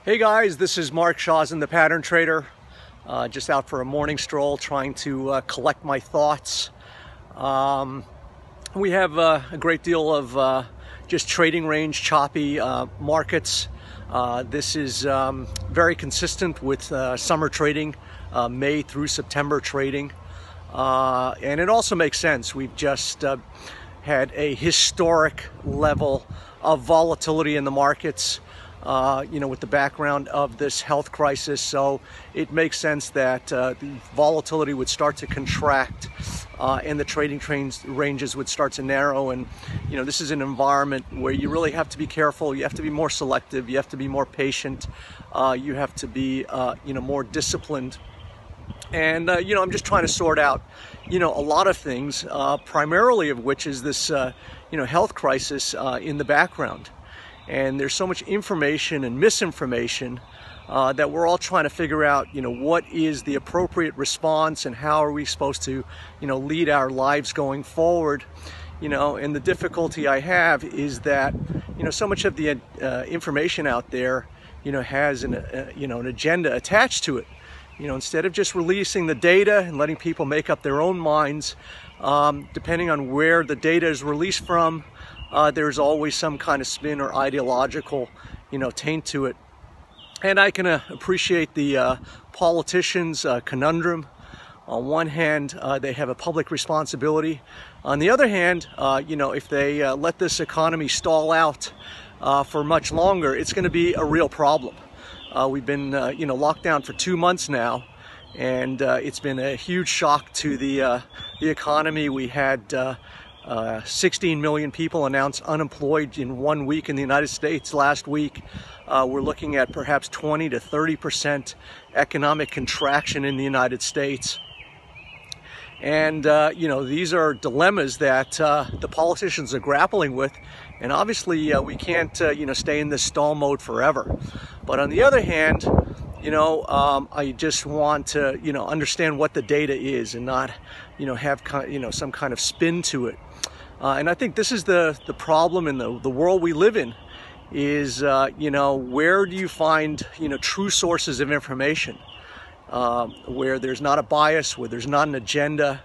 Hey guys, this is Mark Shawson, the Pattern Trader. Just out for a morning stroll trying to collect my thoughts. We have a great deal of just trading range, choppy markets. This is very consistent with summer trading, May through September trading. And it also makes sense. We've just had a historic level of volatility in the markets. With the background of this health crisis, so it makes sense that the volatility would start to contract and the trading ranges would start to narrow. And this is an environment where you really have to be careful. You have to be more selective. You have to be more patient. You have to be more disciplined. And I'm just trying to sort out a lot of things, primarily of which is this health crisis in the background. And there's so much information and misinformation that we're all trying to figure out, what is the appropriate response and how are we supposed to, lead our lives going forward. And the difficulty I have is that, so much of the information out there, has an agenda attached to it. Instead of just releasing the data and letting people make up their own minds, depending on where the data is released from, there's always some kind of spin or ideological, taint to it. And I can appreciate the politicians' conundrum. On one hand, they have a public responsibility. On the other hand, if they let this economy stall out for much longer, it's going to be a real problem. We've been, locked down for 2 months now, and it's been a huge shock to the economy. We had 16 million people announced unemployed in 1 week in the United States last week. We're looking at perhaps 20 to 30% economic contraction in the United States. And, these are dilemmas that the politicians are grappling with. And obviously we can't, stay in this stall mode forever. But on the other hand, I just want to, understand what the data is and not, have, some kind of spin to it. And I think this is the problem in the world we live in is, where do you find, true sources of information, where there's not a bias, where there's not an agenda.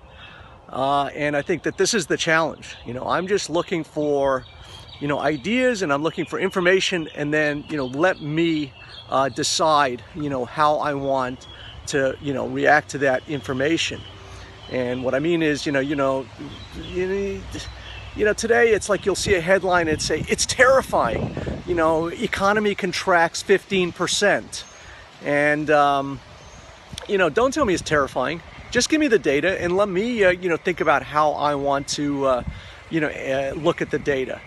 And I think that this is the challenge. I'm just looking for, ideas, and I'm looking for information, and then, let me decide, how I want to, react to that information. And what I mean is, today it's like you'll see a headline and say, it's terrifying, economy contracts 15%. And, don't tell me it's terrifying. Just give me the data and let me, think about how I want to, look at the data.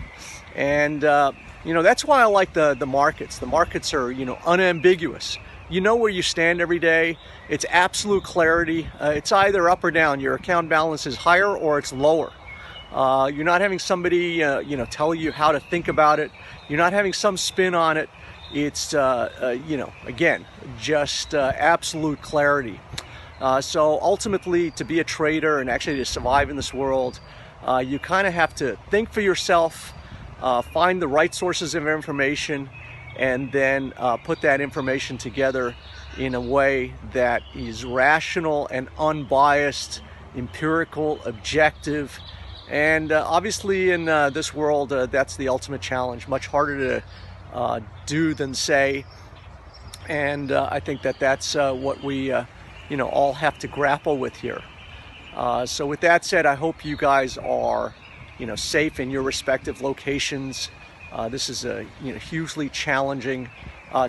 And, that's why I like the markets. The markets are, unambiguous. You know where you stand every day. It's absolute clarity. It's either up or down. Your account balance is higher or it's lower. You're not having somebody, tell you how to think about it. You're not having some spin on it. It's, again, just absolute clarity. So ultimately, to be a trader and actually to survive in this world, you kind of have to think for yourself, find the right sources of information, and then put that information together in a way that is rational and unbiased, empirical, objective. And obviously in this world, that's the ultimate challenge. Much harder to do than say. And I think that that's what we all have to grapple with here. So with that said, I hope you guys are safe in your respective locations. This is a hugely challenging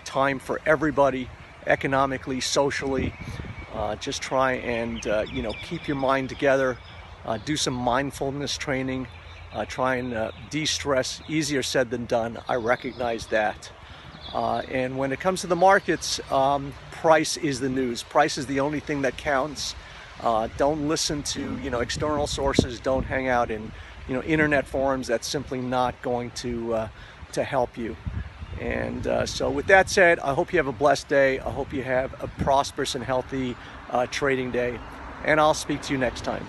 time for everybody, economically, socially. Just try and keep your mind together. Do some mindfulness training. Try and de-stress. Easier said than done. I recognize that. And when it comes to the markets, price is the news. Price is the only thing that counts. Don't listen to external sources. Don't hang out in internet forums. That's simply not going to help you. And so with that said, I hope you have a blessed day. I hope you have a prosperous and healthy trading day. And I'll speak to you next time.